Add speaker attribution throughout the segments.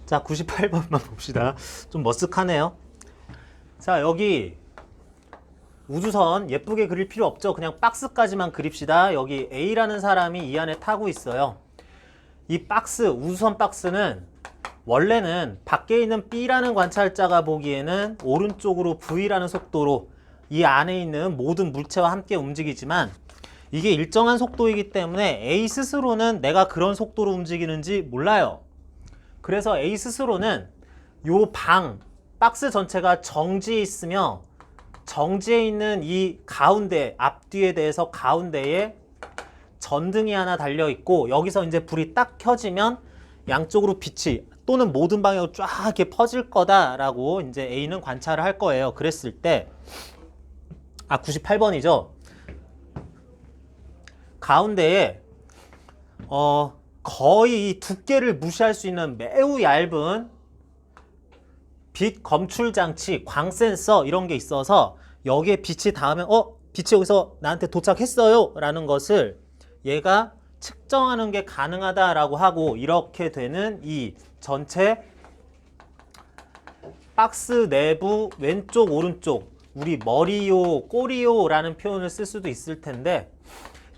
Speaker 1: 자, 98번만 봅시다. 좀 머쓱하네요. 자, 여기 우주선 예쁘게 그릴 필요 없죠. 그냥 박스까지만 그립시다. 여기 A라는 사람이 이 안에 타고 있어요. 이 박스, 우주선 박스는 원래는 밖에 있는 B라는 관찰자가 보기에는 오른쪽으로 V라는 속도로 이 안에 있는 모든 물체와 함께 움직이지만 이게 일정한 속도이기 때문에 A 스스로는 내가 그런 속도로 움직이는지 몰라요. 그래서 A 스스로는 요 박스 전체가 정지해 있으며 정지해 있는 이 가운데, 앞뒤에 대해서 가운데에 전등이 하나 달려 있고 여기서 이제 불이 딱 켜지면 양쪽으로 빛이 또는 모든 방향으로 쫙 이렇게 퍼질 거다라고 이제 A는 관찰을 할 거예요. 그랬을 때 98번이죠. 가운데에 거의 이 두께를 무시할 수 있는 매우 얇은 빛 검출 장치, 광 센서 이런 게 있어서 여기에 빛이 닿으면 빛이 여기서 나한테 도착했어요 라는 것을 얘가 측정하는 게 가능하다라고 하고 이렇게 되는 이 전체 박스 내부 왼쪽 오른쪽 우리 머리요 꼬리요 라는 표현을 쓸 수도 있을 텐데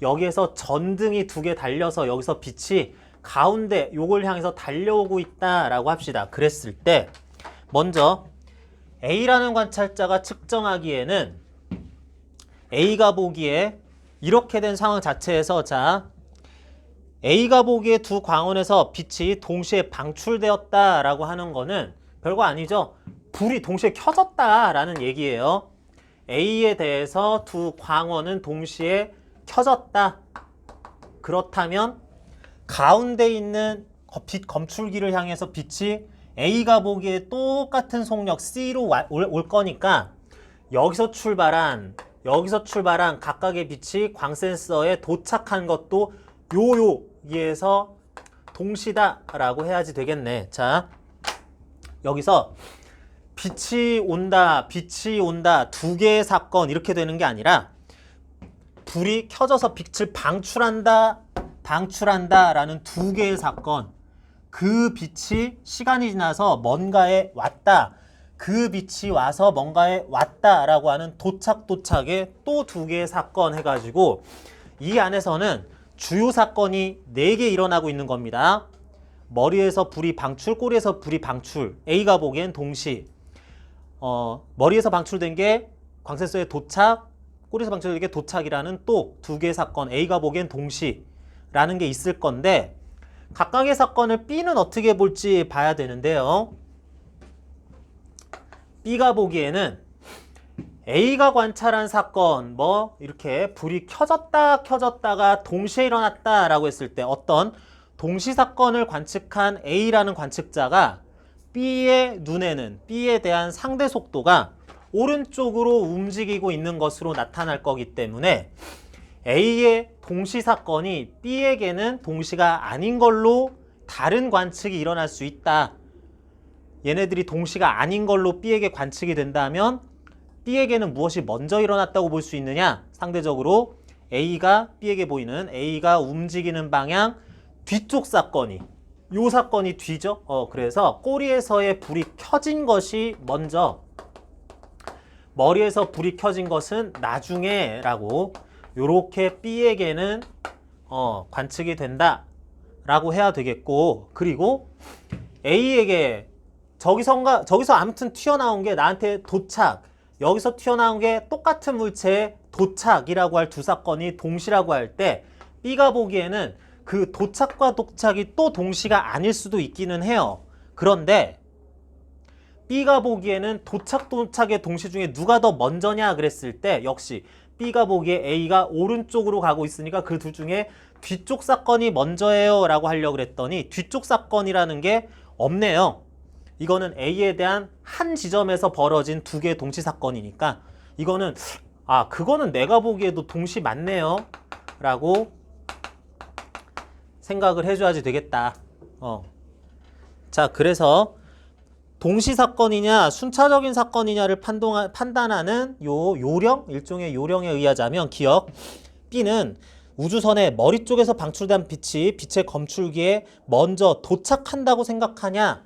Speaker 1: 여기에서 전등이 두 개 달려서 여기서 빛이 가운데 요걸 향해서 달려오고 있다라고 합시다. 그랬을 때 먼저 A라는 관찰자가 측정하기에는 A가 보기에 이렇게 된 상황 자체에서 자 A가 보기에 두 광원에서 빛이 동시에 방출되었다라고 하는 거는 별거 아니죠. 불이 동시에 켜졌다라는 얘기예요. A에 대해서 두 광원은 동시에 켜졌다. 그렇다면 가운데 있는 빛 검출기를 향해서 빛이 A가 보기에 똑같은 속력 C로 올 거니까 여기서 출발한 각각의 빛이 광센서에 도착한 것도 여기에서 동시다라고 해야지 되겠네. 자, 여기서 빛이 온다 두 개의 사건 이렇게 되는 게 아니라 불이 켜져서 빛을 방출한다 라는 두 개의 사건, 그 빛이 시간이 지나서 뭔가에 왔다, 그 빛이 와서 뭔가에 왔다라고 하는 도착의 또 두 개의 사건 해가지고 이 안에서는 주요 사건이 4개 일어나고 있는 겁니다. 머리에서 불이 방출, 꼬리에서 불이 방출, A가 보기엔 동시. 머리에서 방출된 게 광센서에 도착, 꼬리에서 방출된 게 도착이라는 또 두 개의 사건, A가 보기엔 동시라는 게 있을 건데 각각의 사건을 B는 어떻게 볼지 봐야 되는데요. B가 보기에는 A가 관찰한 사건, 이렇게 불이 켜졌다가 동시에 일어났다라고 했을 때 어떤 동시 사건을 관측한 A라는 관측자가 B의 눈에는 B에 대한 상대 속도가 오른쪽으로 움직이고 있는 것으로 나타날 거기 때문에 A의 동시 사건이 B에게는 동시가 아닌 걸로 다른 관측이 일어날 수 있다. 얘네들이 동시가 아닌 걸로 B에게 관측이 된다면 B에게는 무엇이 먼저 일어났다고 볼 수 있느냐? 상대적으로 A가 B에게 보이는 A가 움직이는 방향 뒤쪽 사건이 요 사건이 뒤죠. 그래서 꼬리에서의 불이 켜진 것이 먼저 머리에서 불이 켜진 것은 나중에 라고 요렇게 B에게는 관측이 된다 라고 해야 되겠고 그리고 A에게 저기서 아무튼 튀어나온 게 나한테 도착 여기서 튀어나온 게 똑같은 물체의 도착이라고 할 두 사건이 동시라고 할 때 B가 보기에는 그 도착과 도착이 또 동시가 아닐 수도 있기는 해요. 그런데 B가 보기에는 도착의 동시 중에 누가 더 먼저냐 그랬을 때 역시 B가 보기에 A가 오른쪽으로 가고 있으니까 그 둘 중에 뒤쪽 사건이 먼저예요 라고 하려고 그랬더니 뒤쪽 사건이라는 게 없네요. 이거는 A에 대한 한 지점에서 벌어진 두 개의 동시 사건이니까 이거는 그거는 내가 보기에도 동시 맞네요 라고 생각을 해줘야지 되겠다. 자, 그래서 동시 사건이냐 순차적인 사건이냐를 판단하는 일종의 요령에 의하자면 기억 B는 우주선의 머리 쪽에서 방출된 빛이 빛의 검출기에 먼저 도착한다고 생각하냐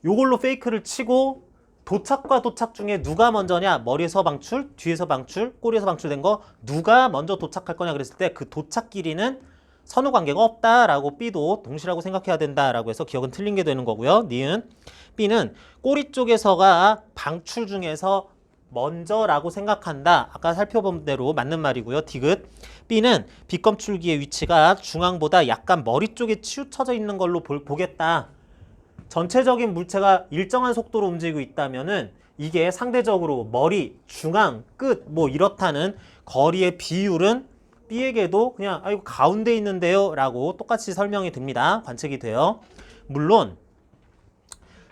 Speaker 1: 요걸로 페이크를 치고 도착과 도착 중에 누가 먼저냐? 머리에서 방출, 뒤에서 방출, 꼬리에서 방출된 거 누가 먼저 도착할 거냐 그랬을 때 그 도착 길이는 선후 관계가 없다라고 B도 동시라고 생각해야 된다라고 해서 기억은 틀린 게 되는 거고요. 니은 B는 꼬리 쪽에서가 방출 중에서 먼저라고 생각한다. 아까 살펴본 대로 맞는 말이고요. 디귿 B는 빗검출기의 위치가 중앙보다 약간 머리 쪽에 치우쳐져 있는 걸로 보겠다. 전체적인 물체가 일정한 속도로 움직이고 있다면은 이게 상대적으로 머리, 중앙, 끝 뭐 이렇다는 거리의 비율은 B에게도 그냥 이거 가운데 있는데요 라고 똑같이 설명이 됩니다. 관측이 돼요. 물론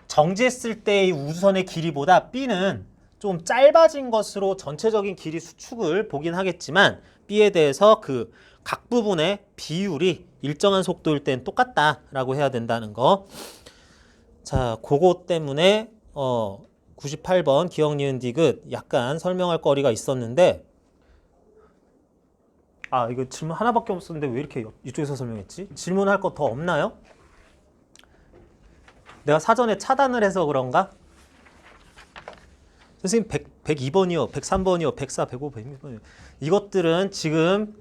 Speaker 1: 정지했을 때의 우주선의 길이보다 B는 좀 짧아진 것으로 전체적인 길이 수축을 보긴 하겠지만 B에 대해서 그 각 부분의 비율이 일정한 속도일 땐 똑같다라고 해야 된다는 거. 자, 그거 때문에 98번 기억, 니은, 디귿 약간 설명할 거리가 있었는데 이거 질문 하나밖에 없었는데 왜 이렇게 이쪽에서 설명했지? 질문할 거 더 없나요? 내가 사전에 차단을 해서 그런가? 선생님 102번이요, 103번이요, 104, 105, 106번이요. 이것들은 지금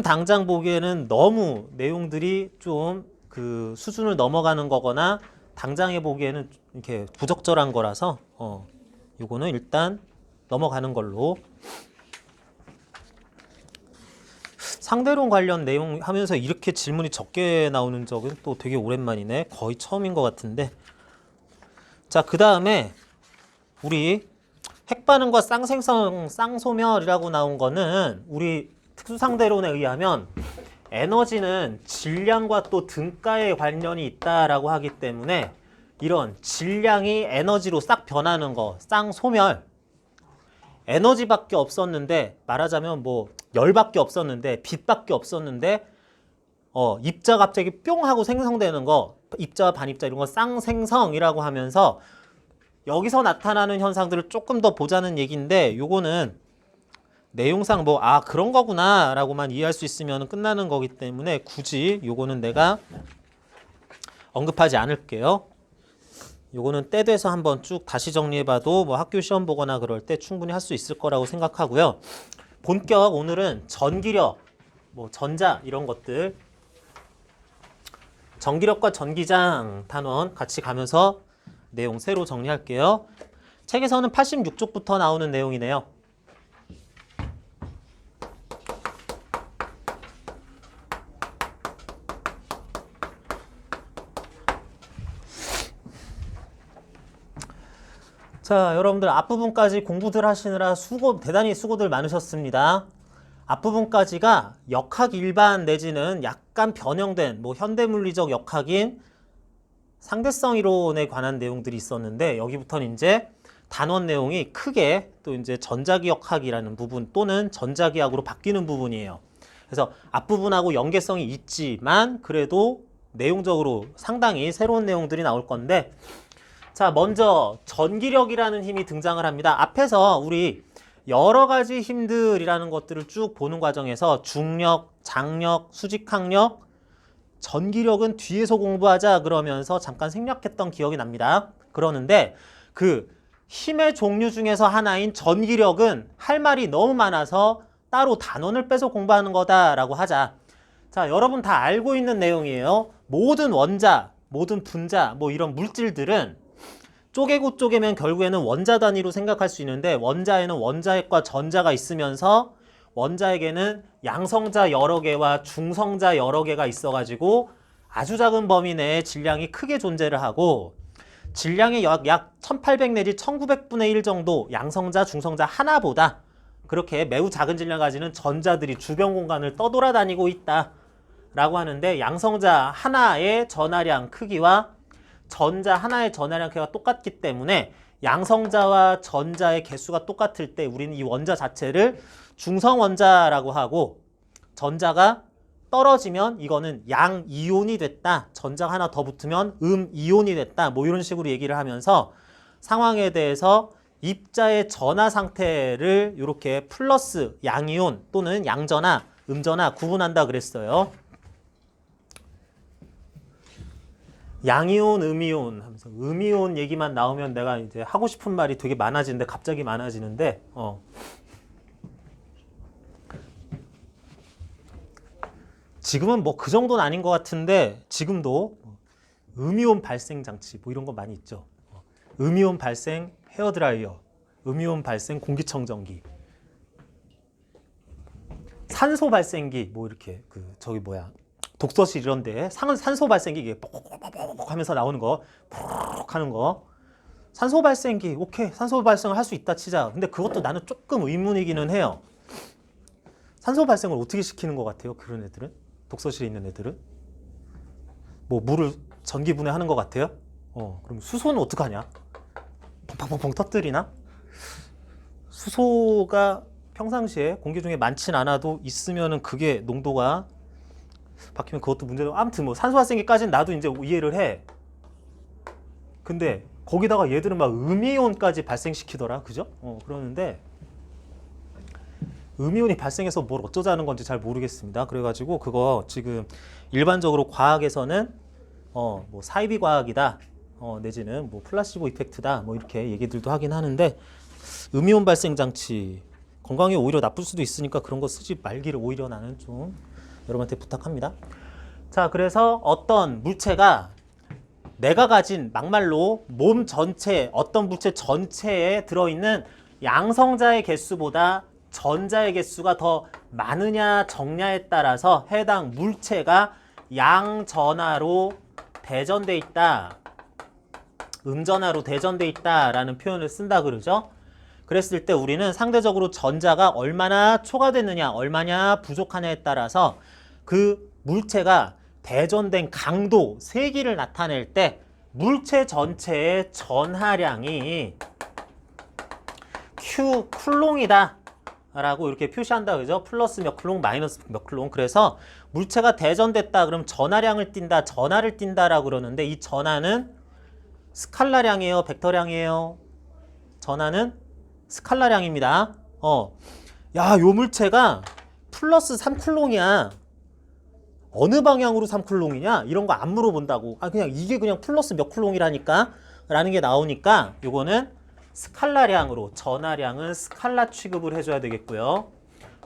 Speaker 1: 당장 보기에는 너무 내용들이 좀 그 수준을 넘어가는 거거나 당장에 보기에는 이렇게 부적절한 거라서 요거는 일단 넘어가는 걸로. 상대론 관련 내용 하면서 이렇게 질문이 적게 나오는 적은 또 되게 오랜만이네. 거의 처음인 것 같은데. 자, 그 다음에 우리 핵반응과 쌍생성, 쌍소멸이라고 나온 거는 우리 특수상대론에 의하면 에너지는 질량과 또 등가에 관련이 있다라고 하기 때문에 이런 질량이 에너지로 싹 변하는 거, 쌍소멸. 에너지밖에 없었는데 말하자면 뭐 열밖에 없었는데 빛밖에 없었는데 입자 갑자기 뿅 하고 생성되는 거, 입자 반입자 이런 거 쌍생성이라고 하면서 여기서 나타나는 현상들을 조금 더 보자는 얘기인데 요거는 내용상 뭐 그런 거구나 라고만 이해할 수 있으면 끝나는 거기 때문에 굳이 요거는 내가 언급하지 않을게요. 요거는 때 돼서 한번 쭉 다시 정리해봐도 뭐 학교 시험 보거나 그럴 때 충분히 할 수 있을 거라고 생각하고요. 본격 오늘은 전기력, 뭐 전자 이런 것들, 전기력과 전기장 단원 같이 가면서 내용 새로 정리할게요. 책에서는 86쪽부터 나오는 내용이네요. 자, 여러분들 앞부분까지 공부들 하시느라 대단히 수고들 많으셨습니다. 앞부분까지가 역학 일반 내지는 약간 변형된 뭐 현대물리적 역학인 상대성 이론에 관한 내용들이 있었는데 여기부터는 이제 단원 내용이 크게 또 이제 전자기역학이라는 부분 또는 전자기학으로 바뀌는 부분이에요. 그래서 앞부분하고 연계성이 있지만 그래도 내용적으로 상당히 새로운 내용들이 나올 건데 자, 먼저 전기력이라는 힘이 등장을 합니다. 앞에서 우리 여러 가지 힘들이라는 것들을 쭉 보는 과정에서 중력, 장력, 수직항력, 전기력은 뒤에서 공부하자 그러면서 잠깐 생략했던 기억이 납니다. 그러는데 그 힘의 종류 중에서 하나인 전기력은 할 말이 너무 많아서 따로 단원을 빼서 공부하는 거다라고 하자. 자, 여러분 다 알고 있는 내용이에요. 모든 원자, 모든 분자, 뭐 이런 물질들은 쪼개고 쪼개면 결국에는 원자 단위로 생각할 수 있는데 원자에는 원자핵과 전자가 있으면서 원자에게는 양성자 여러 개와 중성자 여러 개가 있어가지고 아주 작은 범위 내에 질량이 크게 존재를 하고 질량이 약 1800 내지 1900분의 1 정도 양성자, 중성자 하나보다 그렇게 매우 작은 질량 가지는 전자들이 주변 공간을 떠돌아다니고 있다 라고 하는데 양성자 하나의 전하량 크기와 전자 하나의 전하량 크기가 똑같기 때문에 양성자와 전자의 개수가 똑같을 때 우리는 이 원자 자체를 중성원자라고 하고 전자가 떨어지면 이거는 양이온이 됐다. 전자가 하나 더 붙으면 음이온이 됐다. 뭐 이런 식으로 얘기를 하면서 상황에 대해서 입자의 전하 상태를 이렇게 플러스 양이온 또는 양전하, 음전하 구분한다 그랬어요. 양이온, 음이온 하면서 음이온 얘기만 나오면 내가 이제 하고 싶은 말이 되게 많아지는데 갑자기 많아지는데 지금은 뭐 그 정도는 아닌 것 같은데 지금도 음이온 발생 장치 뭐 이런 거 많이 있죠. 음이온 발생 헤어드라이어, 음이온 발생 공기청정기, 산소 발생기 뭐 이렇게 저기 뭐야 독서실 이런데 산소 발생기 이게 뽁뽁뽁 하면서 나오는 거, 푹 하는 거. 산소 발생기 오케이 산소 발생을 할 수 있다 치자. 근데 그것도 나는 조금 의문이기는 해요. 산소 발생을 어떻게 시키는 것 같아요? 그런 애들은 독서실에 있는 애들은 뭐 물을 전기 분해하는 것 같아요? 그럼 수소는 어떡하냐? 펑펑펑 터뜨리나? 수소가 평상시에 공기 중에 많진 않아도 있으면은 그게 농도가 바뀌면 그것도 문제도. 아무튼 뭐 산소 발생기까지는 나도 이제 이해를 해. 근데 거기다가 얘들은 막 음이온까지 발생시키더라, 그죠? 그러는데 음이온이 발생해서 뭘 어쩌자는 건지 잘 모르겠습니다. 그래가지고 그거 지금 일반적으로 과학에서는 뭐 사이비 과학이다, 내지는 뭐 플라시보 이펙트다, 뭐 이렇게 얘기들도 하긴 하는데 음이온 발생 장치 건강에 오히려 나쁠 수도 있으니까 그런 거 쓰지 말기를 오히려 나는 좀 여러분한테 부탁합니다. 자, 그래서 어떤 물체가 내가 가진 막말로 몸 전체 어떤 물체 전체에 들어있는 양성자의 개수보다 전자의 개수가 더 많으냐 적냐에 따라서 해당 물체가 양전하로 대전돼 있다, 음전하로 대전돼 있다라는 표현을 쓴다 그러죠. 그랬을 때 우리는 상대적으로 전자가 얼마나 초과됐느냐, 얼마나 부족하냐에 따라서 그 물체가 대전된 강도, 세기를 나타낼 때 물체 전체의 전하량이 Q 쿨롱이다 라고 이렇게 표시한다 그죠? 플러스 몇 쿨롱, 마이너스 몇 쿨롱. 그래서 물체가 대전됐다 그럼 전하량을 띈다, 전하를 띈다라고 그러는데 이 전하는 스칼라량이에요, 벡터량이에요? 전하는 스칼라량입니다. 야, 요 물체가 플러스 3쿨롱이야. 어느 방향으로 3쿨롱이냐? 이런 거 안 물어본다고. 그냥 이게 그냥 플러스 몇 쿨롱이라니까? 라는 게 나오니까 요거는 스칼라량으로, 전하량은 스칼라 취급을 해줘야 되겠고요.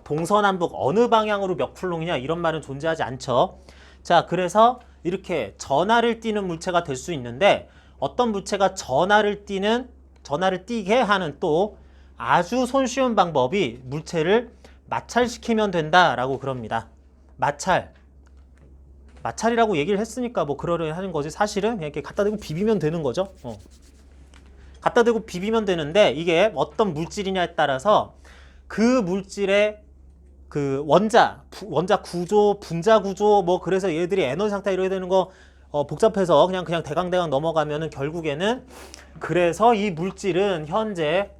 Speaker 1: 동서남북 어느 방향으로 몇 쿨롱이냐? 이런 말은 존재하지 않죠. 자, 그래서 이렇게 전하를 띠는 물체가 될 수 있는데 어떤 물체가 전하를 띠게 하는 또 아주 손쉬운 방법이 물체를 마찰시키면 된다라고 그럽니다. 마찰이라고 얘기를 했으니까 뭐 그러려 하는 거지. 사실은 그냥 이렇게 갖다 대고 비비면 되는 거죠. 갖다 대고 비비면 되는데 이게 어떤 물질이냐에 따라서 그 물질의 그 원자 구조, 분자 구조 뭐 그래서 얘들이 에너지 상태 이래야 되는 거 복잡해서 그냥 대강대강 넘어가면은 결국에는 그래서 이 물질은 현재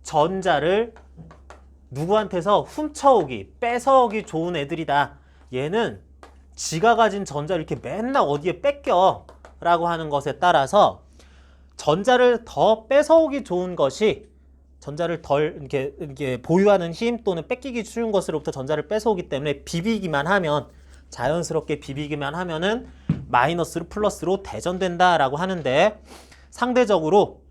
Speaker 1: 전자를 누구한테서 훔쳐오기, 뺏어오기 좋은 애들이다. 얘는 지가 가진 전자를 이렇게 맨날 어디에 뺏겨 라고 하는 것에 따라서 전자를 더 뺏어오기 좋은 것이 전자를 덜 이렇게 보유하는 힘 또는 뺏기기 쉬운 것으로부터 전자를 뺏어오기 때문에 비비기만 하면 자연스럽게 비비기만 하면은 마이너스로 플러스로 대전된다라고 하는데 상대적으로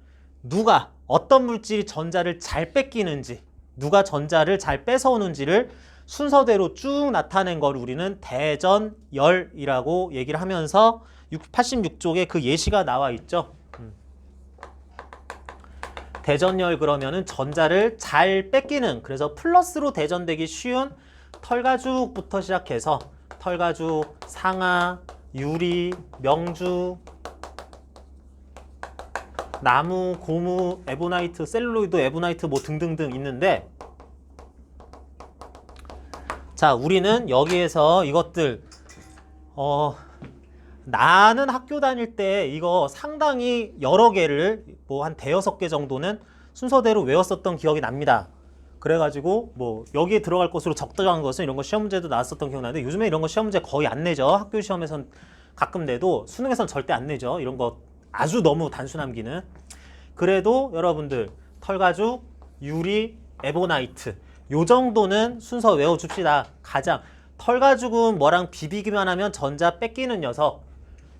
Speaker 1: 누가 어떤 물질이 전자를 잘 뺏기는지 누가 전자를 잘 뺏어오는지를 순서대로 쭉 나타낸 걸 우리는 대전열이라고 얘기를 하면서 86쪽에 그 예시가 나와 있죠. 대전열 그러면은 전자를 잘 뺏기는, 그래서 플러스로 대전되기 쉬운 털가죽부터 시작해서 털가죽, 상아, 유리, 명주, 나무, 고무, 에보나이트, 셀룰로이드, 에보나이트 뭐 등등등 있는데 자, 우리는 여기에서 이것들 나는 학교 다닐 때 이거 상당히 여러 개를 뭐 한 대여섯 개 정도는 순서대로 외웠었던 기억이 납니다. 그래가지고 뭐 여기에 들어갈 것으로 적당한 것은 이런 거 시험 문제도 나왔었던 기억 나는데 요즘에 이런 거 시험 문제 거의 안 내죠. 학교 시험에선 가끔 내도 수능에선 절대 안 내죠. 이런 거 아주 너무 단순함기는. 그래도 여러분들 털가죽, 유리, 에보나이트 요 정도는 순서 외워줍시다. 가장 털가죽은 뭐랑 비비기만 하면 전자 뺏기는 녀석,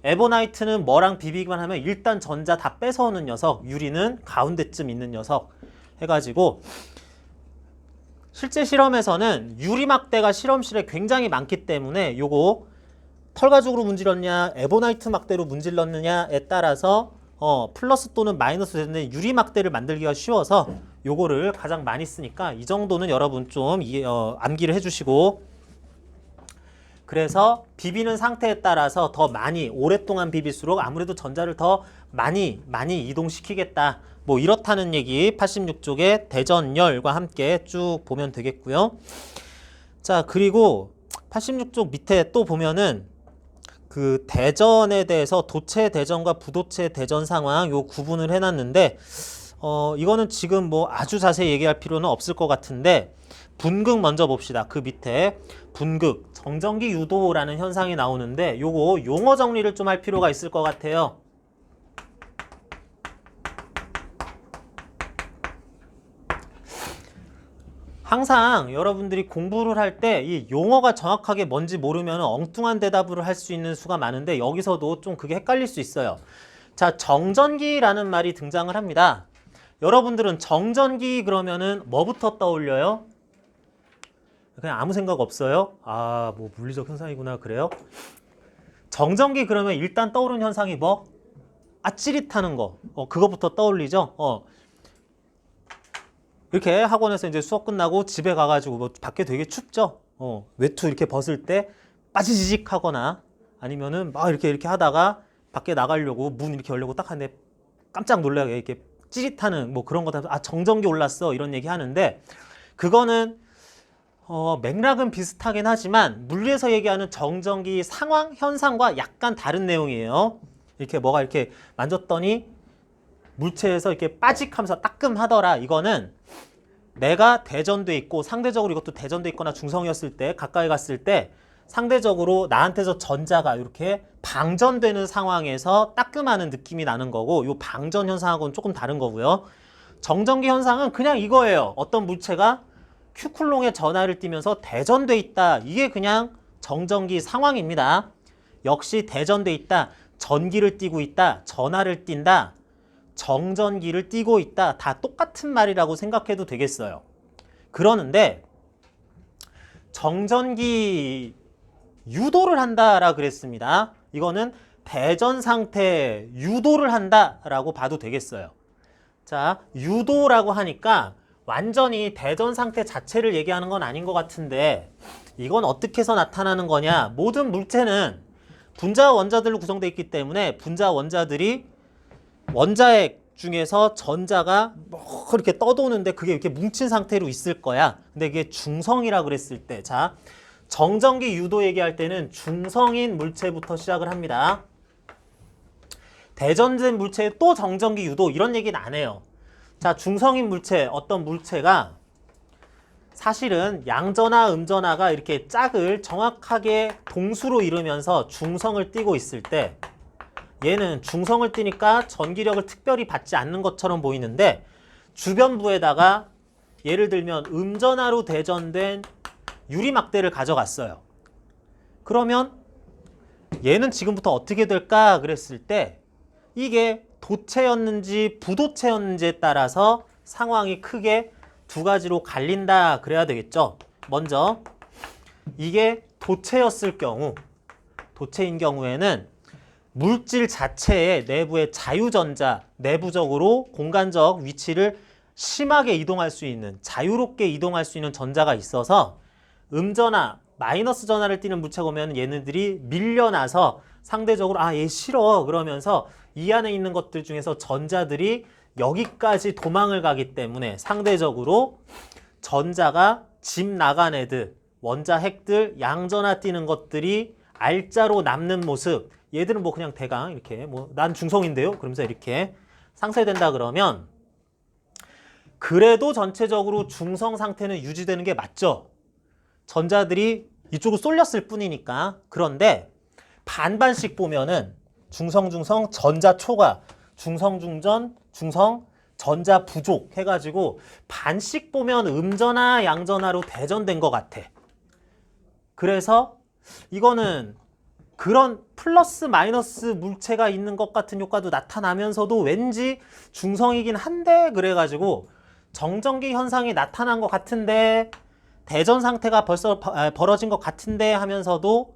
Speaker 1: 에보나이트는 뭐랑 비비기만 하면 일단 전자 다 뺏어오는 녀석, 유리는 가운데쯤 있는 녀석 해가지고 실제 실험에서는 유리막대가 실험실에 굉장히 많기 때문에 요거 털가죽으로 문질렀냐 에보나이트 막대로 문질렀느냐에 따라서 플러스 또는 마이너스 되는 유리막대를 만들기가 쉬워서 요거를 가장 많이 쓰니까 이 정도는 여러분 좀 암기를 해주시고, 그래서 비비는 상태에 따라서 더 많이 오랫동안 비빌수록 아무래도 전자를 더 많이 이동시키겠다, 뭐 이렇다는 얘기 86쪽에 대전열과 함께 쭉 보면 되겠고요. 자, 그리고 86쪽 밑에 또 보면은 그 대전에 대해서 도체 대전과 부도체 대전 상황 요 구분을 해놨는데 이거는 지금 뭐 아주 자세히 얘기할 필요는 없을 것 같은데 분극 먼저 봅시다. 그 밑에 분극, 정전기 유도라는 현상이 나오는데 요거 용어 정리를 좀 할 필요가 있을 것 같아요. 항상 여러분들이 공부를 할 때 이 용어가 정확하게 뭔지 모르면 엉뚱한 대답을 할 수 있는 수가 많은데 여기서도 좀 그게 헷갈릴 수 있어요. 자, 정전기라는 말이 등장을 합니다. 여러분들은 정전기 그러면은 뭐부터 떠올려요? 그냥 아무 생각 없어요? 아, 뭐 물리적 현상이구나 그래요? 정전기 그러면 일단 떠오르는 현상이 뭐? 아, 찌릿하는 거. 그거부터 떠올리죠? 이렇게 학원에서 이제 수업 끝나고 집에 가가지고 뭐 밖에 되게 춥죠? 외투 이렇게 벗을 때 빠지지직 하거나 아니면은 막 이렇게 하다가 밖에 나가려고 문 이렇게 열려고 딱 하는데 깜짝 놀라게 이렇게 찌릿하는 뭐 그런 거다. 아, 정전기 올랐어 이런 얘기 하는데 그거는 맥락은 비슷하긴 하지만 물리에서 얘기하는 정전기 상황 현상과 약간 다른 내용이에요. 이렇게 뭐가 이렇게 만졌더니 물체에서 이렇게 빠직하면서 따끔하더라. 이거는 내가 대전돼 있고 상대적으로 이것도 대전돼 있거나 중성이었을 때 가까이 갔을 때 상대적으로 나한테서 전자가 이렇게 방전되는 상황에서 따끔하는 느낌이 나는 거고, 이 방전 현상하고는 조금 다른 거고요. 정전기 현상은 그냥 이거예요. 어떤 물체가 Q쿨롱의 전하를 띠면서 대전돼 있다. 이게 그냥 정전기 상황입니다. 역시 대전돼 있다. 전기를 띠고 있다. 전하를 띈다. 정전기를 띠고 있다. 다 똑같은 말이라고 생각해도 되겠어요. 그러는데 정전기 유도를 한다라 그랬습니다. 이거는 대전 상태 유도를 한다라고 봐도 되겠어요. 자, 유도라고 하니까 완전히 대전 상태 자체를 얘기하는 건 아닌 것 같은데 이건 어떻게 해서 나타나는 거냐? 모든 물체는 분자와 원자들로 구성되어 있기 때문에 분자와 원자들이 원자핵 중에서 전자가 뭐 이렇게 떠도는데 그게 이렇게 뭉친 상태로 있을 거야. 근데 이게 중성이라 그랬을 때, 자, 정전기 유도 얘기할 때는 중성인 물체부터 시작을 합니다. 대전된 물체에 또 정전기 유도 이런 얘기는 안 해요. 자, 중성인 물체, 어떤 물체가 사실은 양전하, 음전하가 이렇게 짝을 정확하게 동수로 이루면서 중성을 띠고 있을 때 얘는 중성을 띠니까 전기력을 특별히 받지 않는 것처럼 보이는데 주변부에다가 예를 들면 음전하로 대전된 유리막대를 가져갔어요. 그러면 얘는 지금부터 어떻게 될까 그랬을 때 이게 도체였는지 부도체였는지에 따라서 상황이 크게 두 가지로 갈린다 그래야 되겠죠. 먼저 이게 도체였을 경우, 도체인 경우에는 물질 자체의 내부의 자유전자, 내부적으로 공간적 위치를 심하게 이동할 수 있는, 자유롭게 이동할 수 있는 전자가 있어서 음전하, 마이너스 전하를 띠는 물체가 오면 얘네들이 밀려나서 상대적으로 아, 얘 싫어 그러면서 이 안에 있는 것들 중에서 전자들이 여기까지 도망을 가기 때문에 상대적으로 전자가 집 나간 애들, 원자 핵들, 양전하 띠는 것들이 알짜로 남는 모습, 얘들은 뭐 그냥 대강 이렇게 뭐 난 중성인데요 그러면서 이렇게 상쇄된다 그러면 그래도 전체적으로 중성 상태는 유지되는 게 맞죠. 전자들이 이쪽으로 쏠렸을 뿐이니까. 그런데 반반씩 보면은 중성 전자 초과, 중성 중전, 중성 전자 부족 해가지고 반씩 보면 음전하 양전하로 대전된 것 같아. 그래서 이거는 그런 플러스 마이너스 물체가 있는 것 같은 효과도 나타나면서도 왠지 중성이긴 한데 그래가지고 정전기 현상이 나타난 것 같은데 대전 상태가 벌써 벌어진 것 같은데 하면서도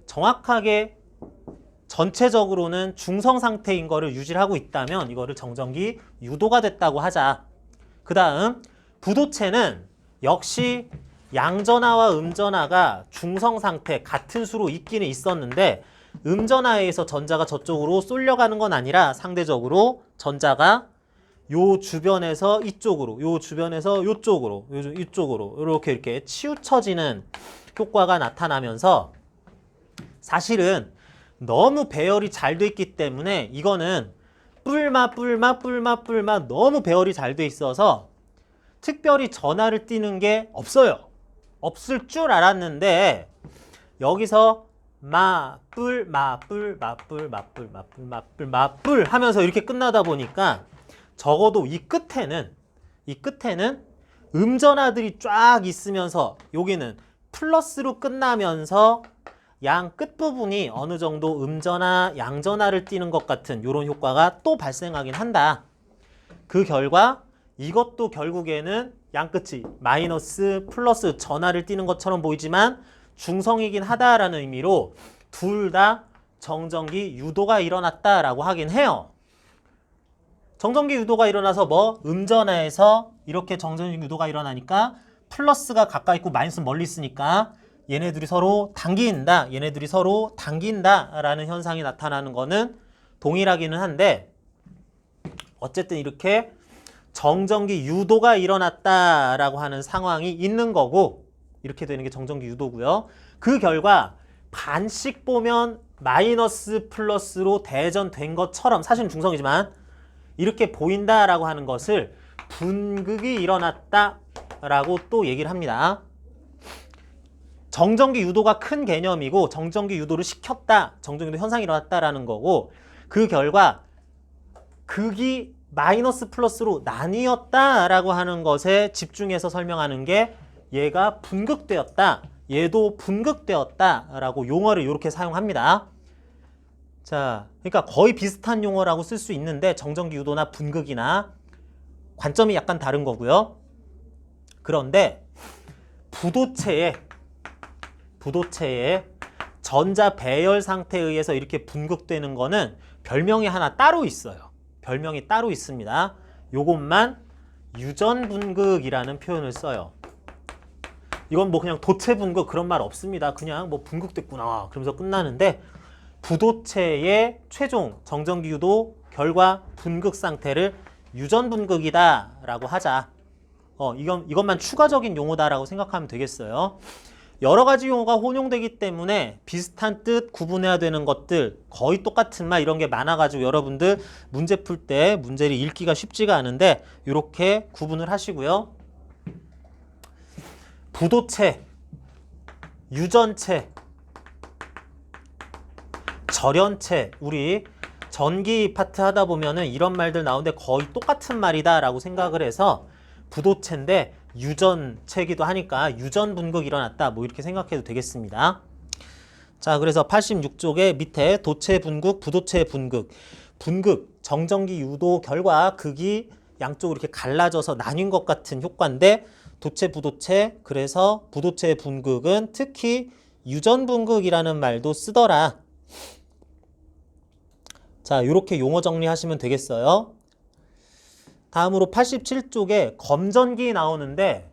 Speaker 1: 정확하게 전체적으로는 중성 상태인 거를 유지를 하고 있다면 이거를 정전기 유도가 됐다고 하자. 그 다음 부도체는 역시 양전하와 음전하가 중성 상태 같은 수로 있기는 있었는데 음전하에 의해서 전자가 저쪽으로 쏠려가는 건 아니라 상대적으로 전자가 요 주변에서 이쪽으로, 요 주변에서 요쪽으로, 이쪽으로 이렇게 치우쳐지는 효과가 나타나면서 사실은 너무 배열이 잘 돼 있기 때문에 이거는 뿔마 너무 배열이 잘 돼 있어서 특별히 전하를 띠는 게 없어요. 없을 줄 알았는데 여기서 마뿔 하면서 이렇게 끝나다 보니까 적어도 이 끝에는 음전하들이 쫙 있으면서 여기는 플러스로 끝나면서 양 끝부분이 어느 정도 음전하, 양전하를 띠는 것 같은 이런 효과가 또 발생하긴 한다. 그 결과 이것도 결국에는 양끝이 마이너스, 플러스 전하를 띠는 것처럼 보이지만 중성이긴 하다라는 의미로 둘 다 정전기 유도가 일어났다라고 하긴 해요. 정전기 유도가 일어나서 뭐 음전하에서 이렇게 정전기 유도가 일어나니까 플러스가 가까이 있고 마이너스는 멀리 있으니까 얘네들이 서로 당긴다 라는 현상이 나타나는 거는 동일하기는 한데 어쨌든 이렇게 정전기 유도가 일어났다라고 하는 상황이 있는 거고 이렇게 되는 게 정전기 유도고요. 그 결과 반씩 보면 마이너스 플러스로 대전된 것처럼 사실은 중성이지만 이렇게 보인다라고 하는 것을 분극이 일어났다라고 또 얘기를 합니다. 정전기 유도가 큰 개념이고 정전기 유도를 시켰다, 정전기 유도 현상이 일어났다라는 거고 그 결과 극이 마이너스 플러스로 나뉘었다라고 하는 것에 집중해서 설명하는 게 얘가 분극되었다, 얘도 분극되었다라고 용어를 이렇게 사용합니다. 자, 그러니까 거의 비슷한 용어라고 쓸 수 있는데 정전기 유도나 분극이나 관점이 약간 다른 거고요. 그런데 부도체의 전자 배열 상태에 의해서 이렇게 분극되는 거는 별명이 하나 따로 있어요. 별명이 따로 있습니다. 요것만 유전분극이라는 표현을 써요. 이건 뭐 그냥 도체 분극 그런 말 없습니다. 그냥 뭐 분극됐구나 그러면서 끝나는데 부도체의 최종 정전기 유도 결과 분극 상태를 유전분극이다 라고 하자. 이것만 추가적인 용어다라고 생각하면 되겠어요. 여러 가지 용어가 혼용되기 때문에 비슷한 뜻 구분해야 되는 것들 거의 똑같은 말 이런 게 많아가지고 여러분들 문제 풀 때 문제를 읽기가 쉽지가 않은데 이렇게 구분을 하시고요. 부도체, 유전체, 절연체, 우리 전기 파트 하다 보면은 이런 말들 나오는데 거의 똑같은 말이다 라고 생각을 해서 부도체인데 유전체기도 하니까 유전분극이 일어났다 뭐 이렇게 생각해도 되겠습니다. 자, 그래서 86쪽에 밑에 도체 분극, 부도체 분극, 정전기 유도 결과 극이 양쪽으로 이렇게 갈라져서 나뉜 것 같은 효과인데 도체, 부도체, 그래서 부도체 분극은 특히 유전분극이라는 말도 쓰더라. 자, 이렇게 용어 정리하시면 되겠어요. 다음으로 87쪽에 검전기 나오는데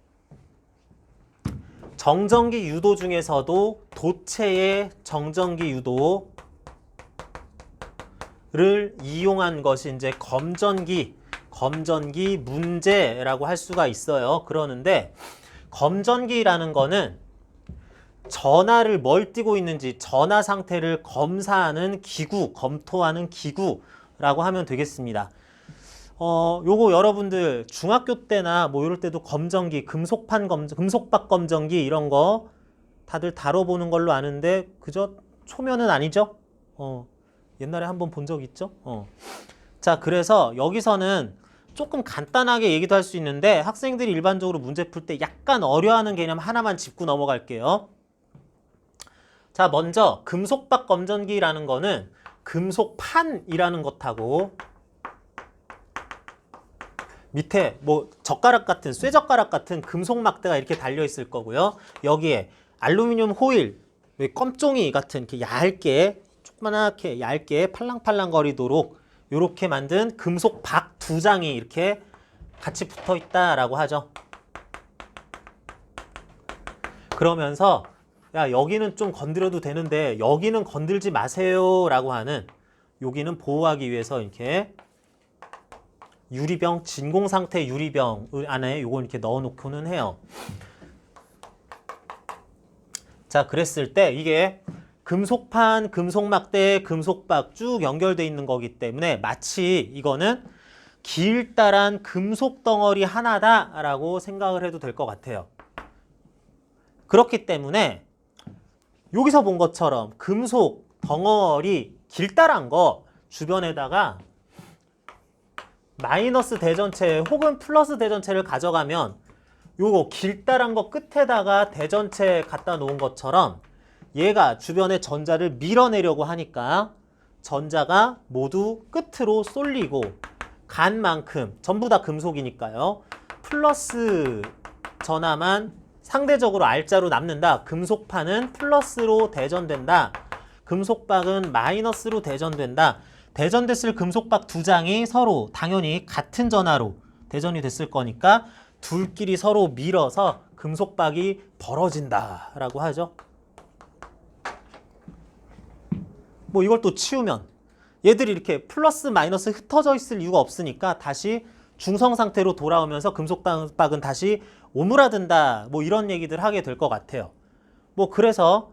Speaker 1: 정전기 유도 중에서도 도체의 정전기 유도를 이용한 것이 이제 검전기 문제라고 할 수가 있어요. 그러는데 검전기라는 거는 전하를 뭘 띠고 있는지 전하 상태를 검사하는 기구, 검토하는 기구라고 하면 되겠습니다. 요거 여러분들 중학교 때나 뭐 이럴 때도 검전기, 금속박 검전기 이런 거 다들 다뤄보는 걸로 아는데 그저 초면은 아니죠? 옛날에 한번 본 적 있죠? 자, 그래서 여기서는 조금 간단하게 얘기도 할 수 있는데 학생들이 일반적으로 문제 풀 때 약간 어려워하는 개념 하나만 짚고 넘어갈게요. 자, 자, 먼저 금속박 검전기라는 거는 금속판이라는 것하고 밑에 뭐 젓가락 같은 쇠젓가락 같은 금속 막대가 이렇게 달려 있을 거고요. 여기에 알루미늄 호일, 껌종이 같은 이렇게 얇게 조그맣게 얇게 팔랑팔랑 거리도록 이렇게 만든 금속 박 두 장이 이렇게 같이 붙어 있다라고 하죠. 그러면서 야, 여기는 좀 건드려도 되는데 여기는 건들지 마세요라고 하는, 여기는 보호하기 위해서 이렇게 유리병, 진공 상태 유리병 안에 요걸 이렇게 넣어 놓고는 해요. 자, 그랬을 때 이게 금속판, 금속막대, 금속박 쭉 연결돼 있는 거기 때문에 마치 이거는 길다란 금속 덩어리 하나다라고 생각을 해도 될 것 같아요. 그렇기 때문에 여기서 본 것처럼 금속 덩어리 길다란 거 주변에다가 마이너스 대전체 혹은 플러스 대전체를 가져가면 요거 길다란 거 끝에다가 대전체 갖다 놓은 것처럼 얘가 주변의 전자를 밀어내려고 하니까 전자가 모두 끝으로 쏠리고 간 만큼 전부 다 금속이니까요. 플러스 전하만 상대적으로 R자로 남는다. 금속판은 플러스로 대전된다. 금속박은 마이너스로 대전된다. 대전됐을 금속박 두 장이 서로 당연히 같은 전하로 대전이 됐을 거니까 둘끼리 서로 밀어서 금속박이 벌어진다라고 하죠. 뭐 이걸 또 치우면 얘들이 이렇게 플러스 마이너스 흩어져 있을 이유가 없으니까 다시 중성 상태로 돌아오면서 금속박은 다시 오므라든다. 뭐 이런 얘기들 하게 될 것 같아요. 뭐 그래서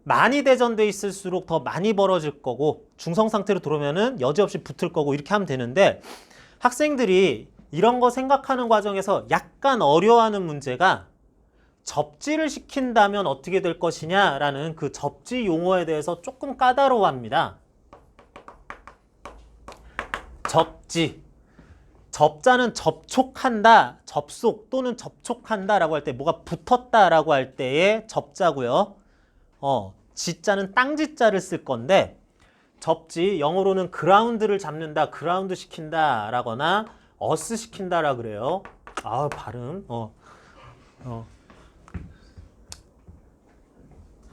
Speaker 1: 많이 대전돼 있을수록 더 많이 벌어질 거고 중성 상태로 들어오면은 여지없이 붙을 거고 이렇게 하면 되는데, 학생들이 이런 거 생각하는 과정에서 약간 어려워하는 문제가 접지를 시킨다면 어떻게 될 것이냐라는 그 접지 용어에 대해서 조금 까다로워합니다. 접지. 접자는 접촉한다, 접속 또는 접촉한다라고 할 때 뭐가 붙었다라고 할 때의 접자고요. 지자는 땅지자를 쓸 건데 접지 영어로는 그라운드를 잡는다, 그라운드 시킨다 라거나 어스 시킨다라 그래요. 아, 발음.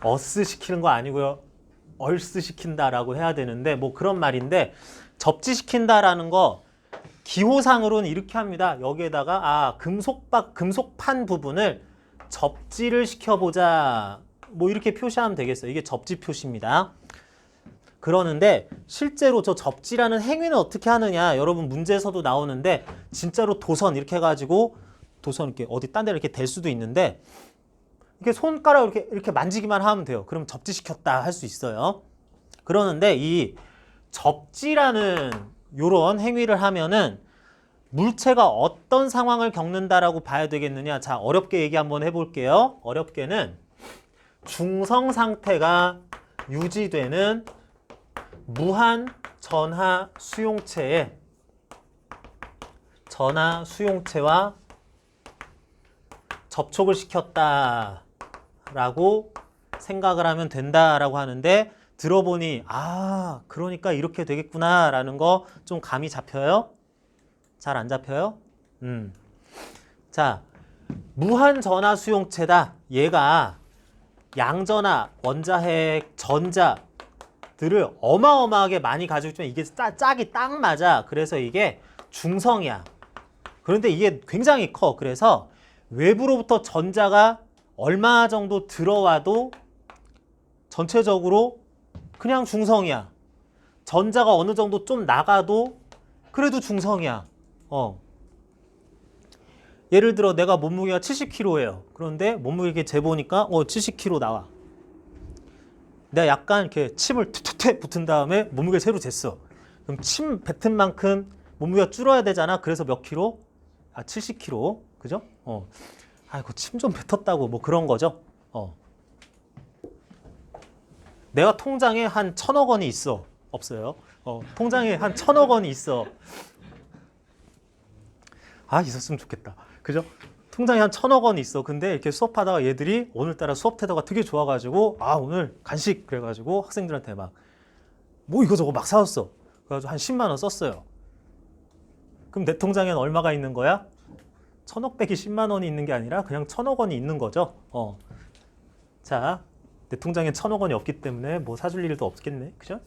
Speaker 1: 어스 시키는 거 아니고요. 얼스 시킨다라고 해야 되는데 뭐 그런 말인데, 접지 시킨다라는 거 기호상으로는 이렇게 합니다. 여기에다가 금속판 부분을 접지를 시켜보자. 뭐 이렇게 표시하면 되겠어요. 이게 접지 표시입니다. 그러는데 실제로 저 접지라는 행위는 어떻게 하느냐, 여러분 문제에서도 나오는데 진짜로 도선 이렇게 해가지고 도선 이렇게 어디 딴 데 이렇게 댈 수도 있는데 이렇게 손가락 이렇게 만지기만 하면 돼요. 그럼 접지시켰다 할 수 있어요. 그러는데 이 접지라는 요런 행위를 하면은 물체가 어떤 상황을 겪는다라고 봐야 되겠느냐. 자, 어렵게 얘기 한번 해볼게요. 어렵게는 중성 상태가 유지되는 무한 전하 수용체에 전하 수용체와 접촉을 시켰다라고 생각을 하면 된다라고 하는데, 들어보니 아, 그러니까 이렇게 되겠구나 라는 거 좀 감이 잡혀요? 잘 안 잡혀요? 자, 무한 전하 수용체다. 얘가 양전하, 원자핵, 전자들을 어마어마하게 많이 가지고 있지만 이게 짝이 딱 맞아. 그래서 이게 중성이야. 그런데 이게 굉장히 커. 그래서 외부로부터 전자가 얼마 정도 들어와도 전체적으로 그냥 중성이야. 전자가 어느 정도 좀 나가도 그래도 중성이야. 예를 들어 내가 몸무게가 70kg예요. 그런데 몸무게 이렇게 재보니까 70kg 나와. 내가 약간 이렇게 침을 툭툭툭 붙은 다음에 몸무게를 새로 쟀어. 그럼 침 뱉은 만큼 몸무게가 줄어야 되잖아. 그래서 몇 킬로? 70kg. 그죠? 아이고, 침 좀 뱉었다고 뭐 그런 거죠. 내가 통장에 한 1,000억 원이 있어. 없어요. 통장에 한 1,000억 원이 있어. 아, 있었으면 좋겠다. 그죠? 통장에 한 1,000억 원이 있어. 근데 이렇게 수업하다가 얘들이 오늘따라 수업 태도가 되게 좋아가지고 아 오늘 간식 그래가지고 학생들한테 막 뭐 이거저거 막 사왔어. 그래가지고 한 10만 원 썼어요. 그럼 내 통장에는 얼마가 있는 거야? 1,000억 빼기 10만 원이 있는 게 아니라 그냥 1,000억 원이 있는 거죠. 자, 내 통장에 1,000억 원이 없기 때문에 뭐 사줄 일도 없겠네. 그죠?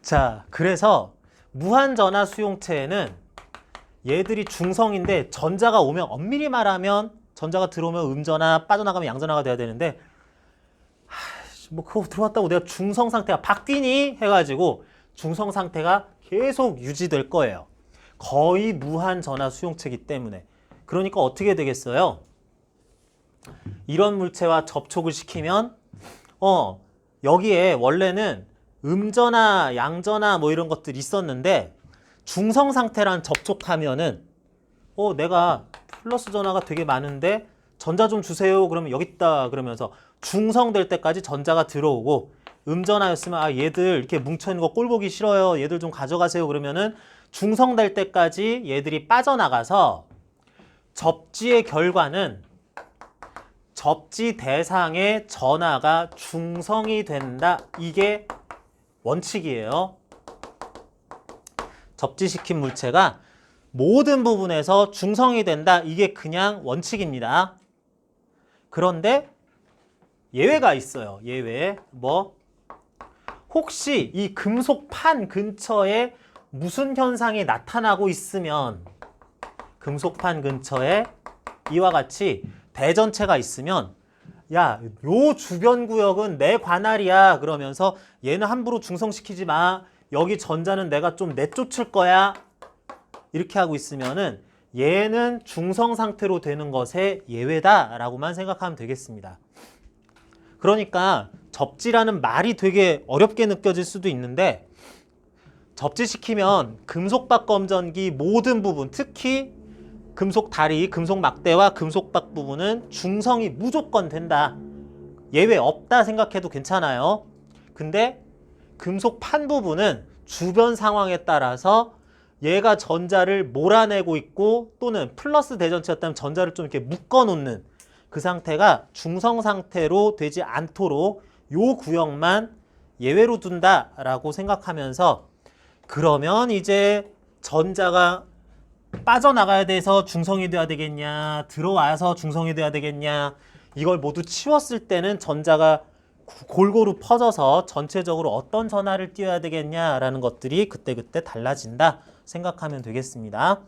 Speaker 1: 자, 그래서 무한전화 수용체에는 얘들이 중성인데 전자가 오면 엄밀히 말하면 전자가 들어오면 음전화 빠져나가면 양전화가 돼야 되는데 뭐 그거 들어왔다고 내가 중성 상태가 바뀌니? 해가지고 중성 상태가 계속 유지될 거예요. 거의 무한전화 수용체이기 때문에. 그러니까 어떻게 되겠어요? 이런 물체와 접촉을 시키면 여기에 원래는 음전화, 양전화 뭐 이런 것들이 있었는데 중성 상태랑 접촉하면은 내가 플러스 전화가 되게 많은데 전자 좀 주세요. 그러면 여기 있다 그러면서 중성될 때까지 전자가 들어오고 음전화였으면 얘들 이렇게 뭉쳐있는 거 꼴 보기 싫어요. 얘들 좀 가져가세요. 그러면은 중성될 때까지 얘들이 빠져나가서 접지의 결과는 접지 대상의 전하가 중성이 된다. 이게 원칙이에요. 접지시킨 물체가 모든 부분에서 중성이 된다. 이게 그냥 원칙입니다. 그런데 예외가 있어요. 예외. 혹시 이 금속판 근처에 무슨 현상이 나타나고 있으면 금속판 근처에 이와 같이 대전체가 있으면 야, 요 주변 구역은 내 관할이야. 그러면서 얘는 함부로 중성시키지 마. 여기 전자는 내가 좀 내쫓을 거야. 이렇게 하고 있으면은 얘는 중성 상태로 되는 것의 예외다라고만 생각하면 되겠습니다. 그러니까 접지라는 말이 되게 어렵게 느껴질 수도 있는데 접지시키면 금속박 검전기 모든 부분, 특히 금속 다리, 금속 막대와 금속박 부분은 중성이 무조건 된다. 예외 없다 생각해도 괜찮아요. 근데 금속 판 부분은 주변 상황에 따라서 얘가 전자를 몰아내고 있고 또는 플러스 대전체였다면 전자를 좀 이렇게 묶어 놓는 그 상태가 중성 상태로 되지 않도록 요 구역만 예외로 둔다라고 생각하면서 그러면 이제 전자가 빠져나가야 돼서 중성이 돼야 되겠냐, 들어와서 중성이 돼야 되겠냐, 이걸 모두 치웠을 때는 전자가 골고루 퍼져서 전체적으로 어떤 전하를 띄워야 되겠냐라는 것들이 그때그때 달라진다 생각하면 되겠습니다.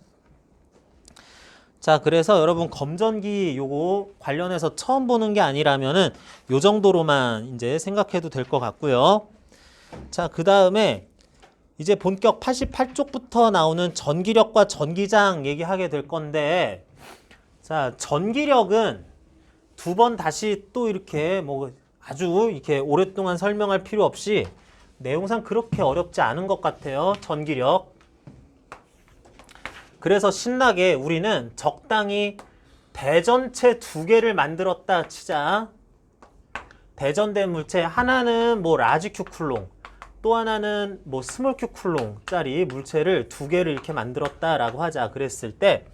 Speaker 1: 자, 그래서 여러분 검전기 요거 관련해서 처음 보는 게 아니라면은 요 정도로만 이제 생각해도 될 것 같고요. 자, 그 다음에 이제 본격 88쪽부터 나오는 전기력과 전기장 얘기하게 될 건데, 자, 전기력은 두 번 다시 또 이렇게 뭐 아주 이렇게 오랫동안 설명할 필요 없이 내용상 그렇게 어렵지 않은 것 같아요. 전기력. 그래서 신나게 우리는 적당히 대전체 두 개를 만들었다 치자. 대전된 물체 하나는 뭐 라지 큐 쿨롱, 또 하나는 뭐 스몰 큐 쿨롱짜리 물체를 두 개를 이렇게 만들었다라고 하자. 그랬을 때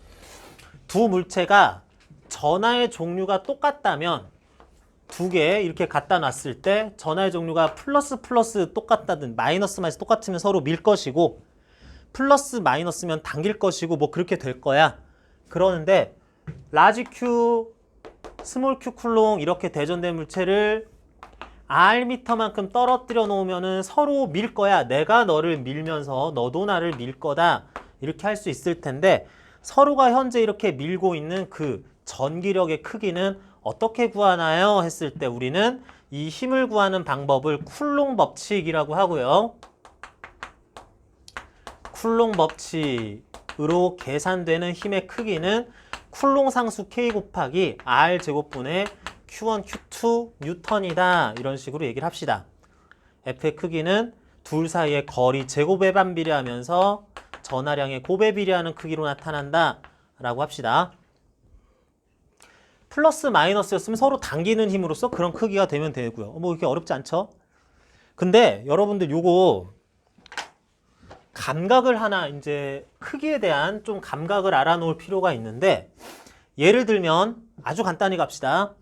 Speaker 1: 두 물체가 전하의 종류가 똑같다면 두 개 이렇게 갖다 놨을 때 전하의 종류가 플러스 플러스 똑같다든 마이너스 마이너스 똑같으면 서로 밀 것이고 플러스 마이너스면 당길 것이고 뭐 그렇게 될 거야. 그러는데 라지 큐, 스몰 큐 쿨롱 이렇게 대전된 물체를 R미터만큼 떨어뜨려 놓으면은 서로 밀 거야. 내가 너를 밀면서 너도 나를 밀 거다. 이렇게 할 수 있을 텐데 서로가 현재 이렇게 밀고 있는 그 전기력의 크기는 어떻게 구하나요? 했을 때 우리는 이 힘을 구하는 방법을 쿨롱 법칙이라고 하고요. 쿨롱 법칙으로 계산되는 힘의 크기는 쿨롱 상수 K 곱하기 R 제곱분의 Q1, Q2 뉴턴이다. 이런 식으로 얘기를 합시다. F의 크기는 둘 사이의 거리 제곱에 반비례하면서 전하량의 곱에 비례하는 크기로 나타난다. 라고 합시다. 플러스 마이너스였으면 서로 당기는 힘으로써 그런 크기가 되면 되고요. 뭐 이렇게 어렵지 않죠? 근데 여러분들 요거 감각을 하나 이제 크기에 대한 좀 감각을 알아놓을 필요가 있는데 예를 들면 아주 간단히 갑시다.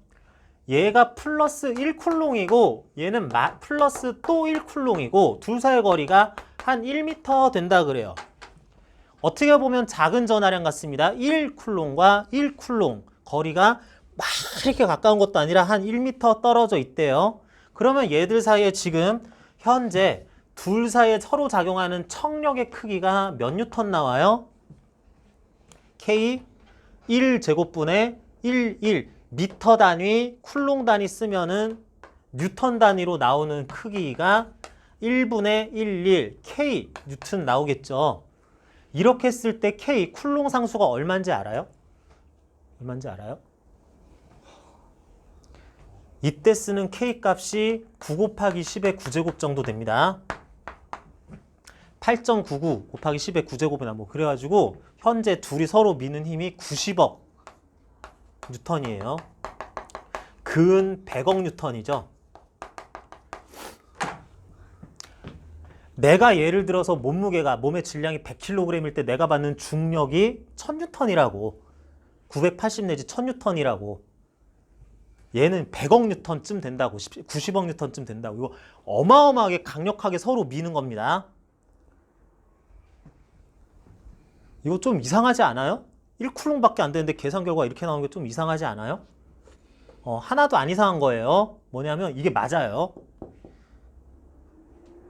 Speaker 1: 얘가 플러스 1쿨롱이고 얘는 플러스 또 1쿨롱이고 둘 사이의 거리가 한 1m 된다 그래요. 어떻게 보면 작은 전하량 같습니다. 1쿨롱과 1쿨롱 거리가 막 이렇게 가까운 것도 아니라 한 1m 떨어져 있대요. 그러면 얘들 사이에 지금 현재 둘 사이에 서로 작용하는 청력의 크기가 몇 뉴턴 나와요? K 1제곱분의 1 미터 단위, 쿨롱 단위 쓰면은 뉴턴 단위로 나오는 크기가 1분의 11 K 뉴턴 나오겠죠. 이렇게 쓸 때 K 쿨롱 상수가 얼마인지 알아요? 얼마인지 알아요? 이때 쓰는 K 값이 9 곱하기 10의 9제곱 정도 됩니다. 8.99 곱하기 10의 9제곱이나 뭐 그래가지고 현재 둘이 서로 미는 힘이 90억 뉴턴이에요. 근 100억 뉴턴이죠. 내가 예를 들어서 몸무게가 몸의 질량이 100kg일 때 내가 받는 중력이 1000뉴턴이라고 980 내지 1000뉴턴이라고 얘는 100억 뉴턴쯤 된다고 90억 뉴턴쯤 된다고 이거 어마어마하게 강력하게 서로 미는 겁니다. 이거 좀 이상하지 않아요? 1쿨롱밖에 안 되는데 계산 결과가 이렇게 나오는 게 좀 이상하지 않아요? 하나도 안 이상한 거예요. 뭐냐면 이게 맞아요.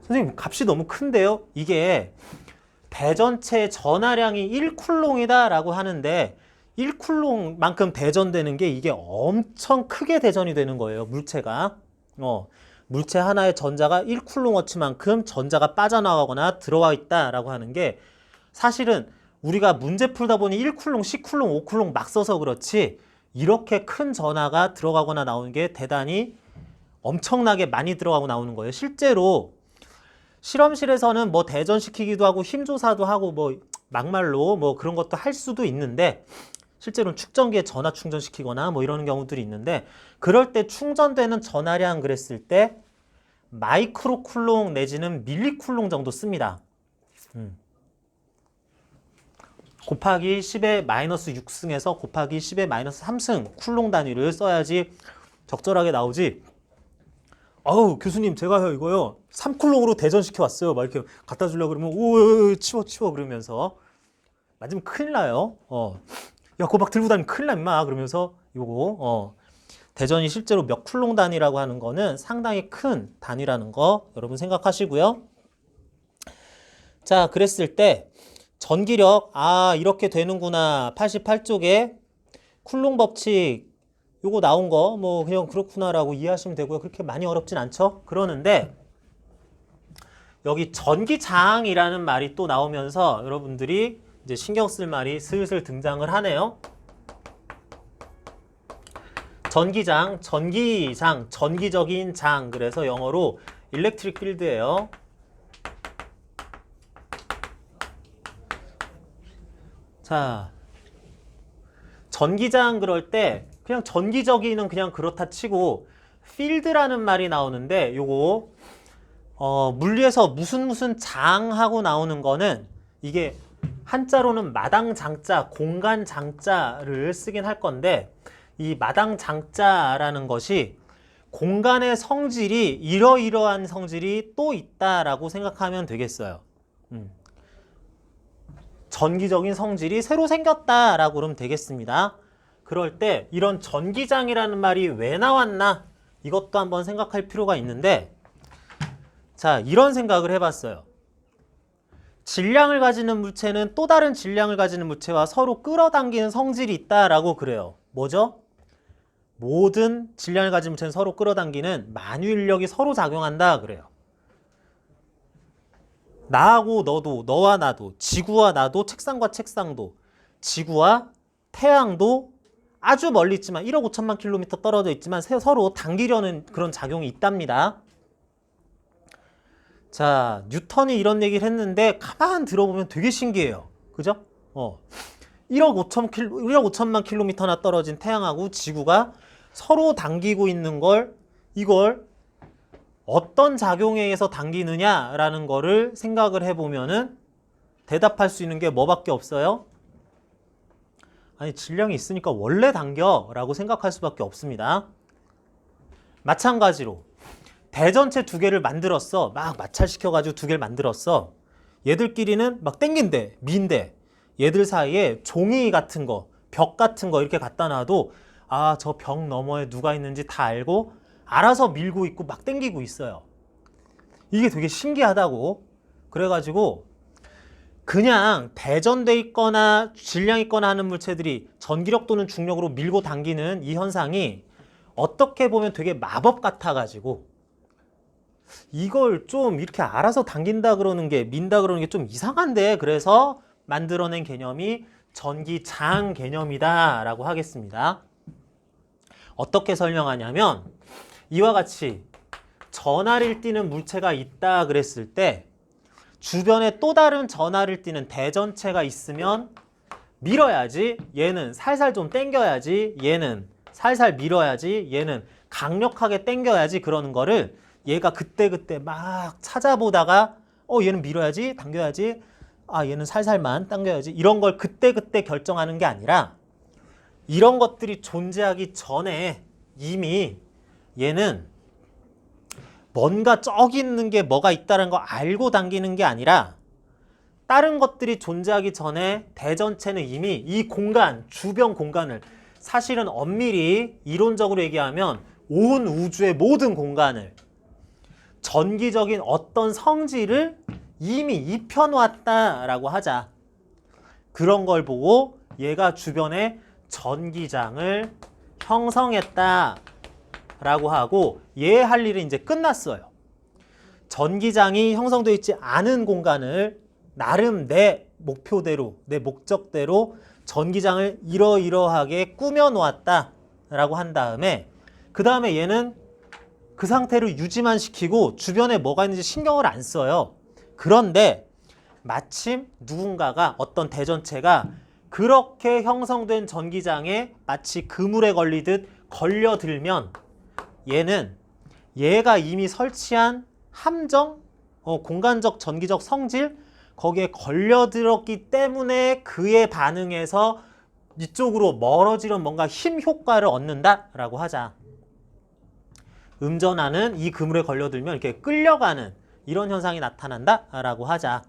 Speaker 1: 선생님 값이 너무 큰데요? 이게 대전체 전하량이 1쿨롱이다 라고 하는데 1쿨롱만큼 대전되는 게 이게 엄청 크게 대전이 되는 거예요. 물체가. 물체 하나의 전자가 1쿨롱어치만큼 전자가 빠져나가거나 들어와 있다라고 하는 게 사실은 우리가 문제 풀다 보니 1쿨롱, 10쿨롱, 5쿨롱 막 써서 그렇지 이렇게 큰 전하가 들어가거나 나오는 게 대단히 엄청나게 많이 들어가고 나오는 거예요. 실제로 실험실에서는 뭐 대전시키기도 하고 힘조사도 하고 뭐 막말로 뭐 그런 것도 할 수도 있는데 실제로는 축전기에 전하 충전시키거나 뭐 이러는 경우들이 있는데 그럴 때 충전되는 전하량 그랬을 때 마이크로 쿨롱 내지는 밀리 쿨롱 정도 씁니다. 곱하기 10의 마이너스 6승에서 곱하기 10의 마이너스 3승 쿨롱 단위를 써야지 적절하게 나오지. 아우 교수님 제가요 이거요 3쿨롱으로 대전시켜 왔어요 막 이렇게 갖다 주려고 그러면 오 치워 그러면서 맞으면 큰일 나요. 야 그거 막 들고 다니면 큰일 나 임마 그러면서 요거 대전이 실제로 몇 쿨롱 단위라고 하는 거는 상당히 큰 단위라는 거 여러분 생각하시고요. 자 그랬을 때 전기력 이렇게 되는구나 88쪽에 쿨롱 법칙 요거 나온 거 뭐 그냥 그렇구나라고 이해하시면 되고요. 그렇게 많이 어렵진 않죠. 그러는데 여기 전기장이라는 말이 또 나오면서 여러분들이 이제 신경 쓸 말이 슬슬 등장을 하네요. 전기장, 전기적인 장. 그래서 영어로 electric field예요. 자, 전기장 그럴 때 그냥 전기적이는 그냥 그렇다 치고 필드라는 말이 나오는데 요거 물리에서 무슨 장하고 나오는 거는 이게 한자로는 마당장자, 공간장자를 쓰긴 할 건데 이 마당장자라는 것이 공간의 성질이 이러이러한 성질이 또 있다라고 생각하면 되겠어요. 전기적인 성질이 새로 생겼다라고 그러면 되겠습니다. 그럴 때 이런 전기장이라는 말이 왜 나왔나? 이것도 한번 생각할 필요가 있는데 자, 이런 생각을 해봤어요. 질량을 가지는 물체는 또 다른 질량을 가지는 물체와 서로 끌어당기는 성질이 있다라고 그래요. 뭐죠? 모든 질량을 가진 물체는 서로 끌어당기는 만유인력이 서로 작용한다 그래요. 나하고 너도, 너와 나도, 지구와 나도, 책상과 책상도, 지구와 태양도 아주 멀리 있지만 1억 5천만 킬로미터 떨어져 있지만 서로 당기려는 그런 작용이 있답니다. 자, 뉴턴이 이런 얘기를 했는데 가만 들어보면 되게 신기해요. 그죠? 1억 5천만 킬로미터나 떨어진 태양하고 지구가 서로 당기고 있는 이걸 어떤 작용에 의해서 당기느냐라는 거를 생각을 해보면은 대답할 수 있는 게 뭐밖에 없어요? 아니 질량이 있으니까 원래 당겨 라고 생각할 수밖에 없습니다. 마찬가지로 대전체 두 개를 만들었어. 막 마찰시켜가지고 두 개를 만들었어. 얘들끼리는 막 땡긴대, 민대. 얘들 사이에 종이 같은 거, 벽 같은 거 이렇게 갖다 놔도 아, 저 벽 너머에 누가 있는지 다 알고 알아서 밀고 있고 막 땡기고 있어요. 이게 되게 신기하다고. 그래가지고 그냥 대전돼 있거나 질량 있거나 하는 물체들이 전기력 또는 중력으로 밀고 당기는 이 현상이 어떻게 보면 되게 마법 같아가지고 이걸 좀 이렇게 알아서 당긴다 그러는 게 민다 그러는 게 좀 이상한데 그래서 만들어낸 개념이 전기장 개념이다 라고 하겠습니다. 어떻게 설명하냐면 이와 같이 전하를 띠는 물체가 있다 그랬을 때 주변에 또 다른 전하를 띠는 대전체가 있으면 밀어야지 얘는 살살 좀 당겨야지 얘는 살살 밀어야지 얘는 강력하게 당겨야지 그러는 거를 얘가 그때그때 막 찾아보다가 얘는 밀어야지 당겨야지 얘는 살살만 당겨야지 이런 걸 그때그때 결정하는 게 아니라 이런 것들이 존재하기 전에 이미 얘는 뭔가 저기 있는 게 뭐가 있다는 거 알고 당기는 게 아니라 다른 것들이 존재하기 전에 대전체는 이미 이 공간, 주변 공간을 사실은 엄밀히 이론적으로 얘기하면 온 우주의 모든 공간을 전기적인 어떤 성질을 이미 입혀놓았다라고 하자. 그런 걸 보고 얘가 주변에 전기장을 형성했다라고 하고 얘 할 일은 이제 끝났어요. 전기장이 형성되어 있지 않은 공간을 나름 내 목표대로, 내 목적대로 전기장을 이러이러하게 꾸며 놓았다라고 한 다음에 그 다음에 얘는 그 상태를 유지만 시키고 주변에 뭐가 있는지 신경을 안 써요. 그런데 마침 누군가가 어떤 대전체가 그렇게 형성된 전기장에 마치 그물에 걸리듯 걸려들면 얘는 얘가 이미 설치한 함정, 공간적 전기적 성질 거기에 걸려들었기 때문에 그에 반응해서 이쪽으로 멀어지는 뭔가 힘 효과를 얻는다라고 하자. 음전하는 이 그물에 걸려들면 이렇게 끌려가는 이런 현상이 나타난다라고 하자.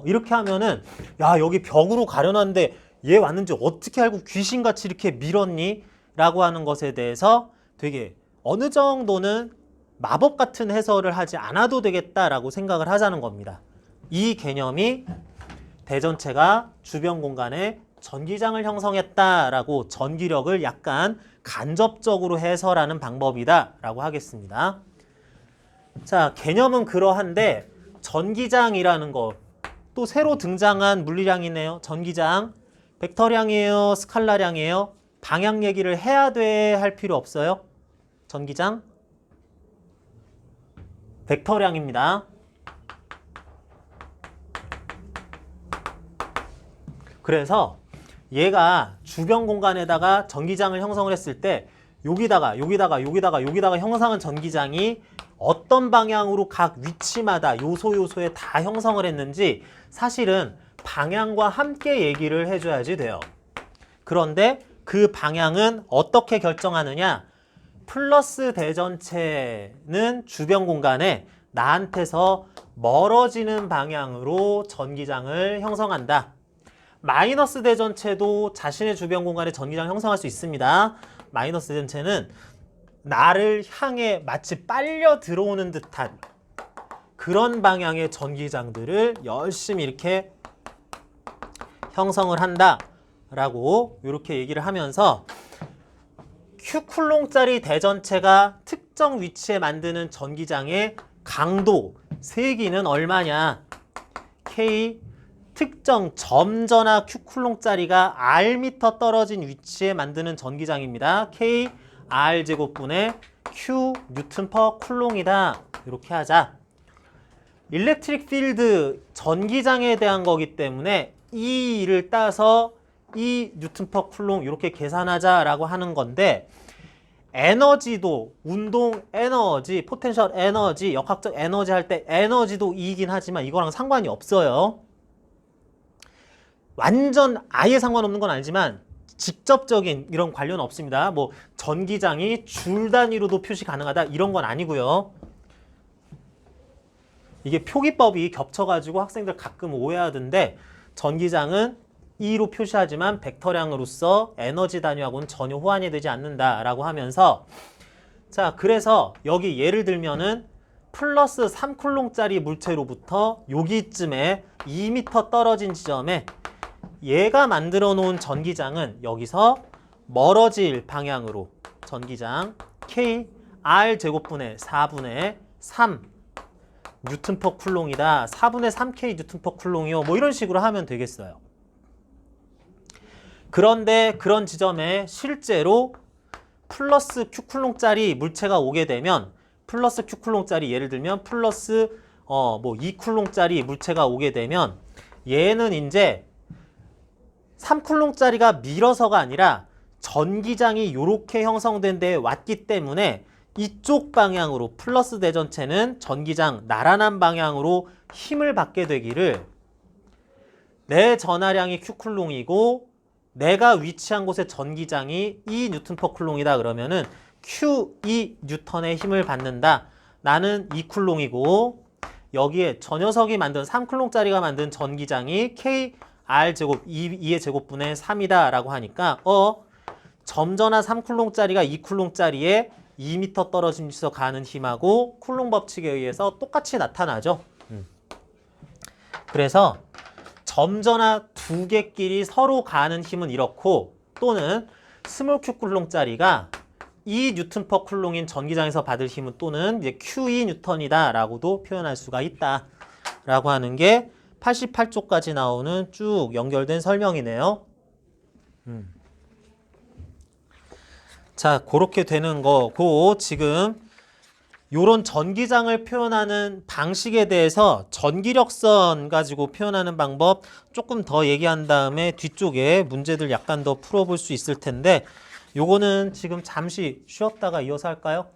Speaker 1: 이렇게 하면은 야 여기 벽으로 가려놨는데 얘 왔는지 어떻게 알고 귀신같이 이렇게 밀었니? 라고 하는 것에 대해서 되게 어느 정도는 마법 같은 해설을 하지 않아도 되겠다라고 생각을 하자는 겁니다. 이 개념이 대전체가 주변 공간에 전기장을 형성했다라고 전기력을 약간 간접적으로 해설하는 방법이다 라고 하겠습니다. 자, 개념은 그러한데 전기장이라는 거 또 새로 등장한 물리량이네요. 전기장 벡터량이에요? 스칼라량이에요? 방향 얘기를 해야 돼? 할 필요 없어요? 전기장 벡터량입니다. 그래서 얘가 주변 공간에다가 전기장을 형성을 했을 때 여기다가 형성한 전기장이 어떤 방향으로 각 위치마다 요소에 다 형성을 했는지 사실은 방향과 함께 얘기를 해줘야지 돼요. 그런데 그 방향은 어떻게 결정하느냐? 플러스 대전체는 주변 공간에 나한테서 멀어지는 방향으로 전기장을 형성한다. 마이너스 대전체도 자신의 주변 공간에 전기장을 형성할 수 있습니다. 마이너스 대전체는 나를 향해 마치 빨려 들어오는 듯한 그런 방향의 전기장들을 열심히 이렇게 형성을 한다라고 이렇게 얘기를 하면서 Q쿨롱짜리 대전체가 특정 위치에 만드는 전기장의 강도, 세기는 얼마냐? K 특정 점전하 Q쿨롱짜리가 R미터 떨어진 위치에 만드는 전기장입니다. K R제곱분의 Q 뉴턴 퍼 쿨롱이다. 이렇게 하자. 일렉트릭 필드 전기장에 대한 거기 때문에 E를 따서 E 뉴턴 퍼 쿨롱 이렇게 계산하자라고 하는 건데 에너지도 운동 에너지, 포텐셜 에너지, 역학적 에너지 할 때 에너지도 E이긴 하지만 이거랑 상관이 없어요. 완전 아예 상관없는 건 아니지만 직접적인 이런 관련 없습니다. 뭐 전기장이 줄 단위로도 표시 가능하다 이런 건 아니고요. 이게 표기법이 겹쳐가지고 학생들 가끔 오해하던데 전기장은 E로 표시하지만 벡터량으로서 에너지 단위하고는 전혀 호환이 되지 않는다라고 하면서 자 그래서 여기 예를 들면은 플러스 3쿨롱짜리 물체로부터 여기쯤에 2m 떨어진 지점에 얘가 만들어 놓은 전기장은 여기서 멀어질 방향으로 전기장 K R 제곱분의 4분의 3 뉴턴 퍼 쿨롱이다. 4분의 3K 뉴턴 퍼 쿨롱이요. 뭐 이런 식으로 하면 되겠어요. 그런데 그런 지점에 실제로 플러스 Q 쿨롱짜리 물체가 오게 되면 플러스 Q 쿨롱짜리 예를 들면 플러스 2 쿨롱짜리 물체가 오게 되면 얘는 이제 3쿨롱짜리가 밀어서가 아니라 전기장이 이렇게 형성된 데에 왔기 때문에 이쪽 방향으로 플러스 대전체는 전기장 나란한 방향으로 힘을 받게 되기를 내 전하량이 Q쿨롱이고 내가 위치한 곳의 전기장이 2 뉴턴 퍼 쿨롱이다 그러면은 Q2 뉴턴의 힘을 받는다. 나는 2쿨롱이고 여기에 저 녀석이 만든 3쿨롱짜리가 만든 전기장이 K R 제곱 2의 제곱분의 3이다 라고 하니까 점전하 3쿨롱짜리가 2쿨롱짜리에 2m 떨어지면서 가는 힘하고 쿨롱 법칙에 의해서 똑같이 나타나죠. 그래서 점전하 두 개끼리 서로 가는 힘은 이렇고 또는 스몰 q 쿨롱짜리가 2 뉴턴 퍼 쿨롱인 전기장에서 받을 힘은 또는 이제 Q2 뉴턴이다 라고도 표현할 수가 있다 라고 하는 게 88쪽까지 나오는 쭉 연결된 설명이네요. 자, 그렇게 되는 거고 지금 요런 전기장을 표현하는 방식에 대해서 전기력선 가지고 표현하는 방법 조금 더 얘기한 다음에 뒤쪽에 문제들 약간 더 풀어볼 수 있을 텐데 요거는 지금 잠시 쉬었다가 이어서 할까요?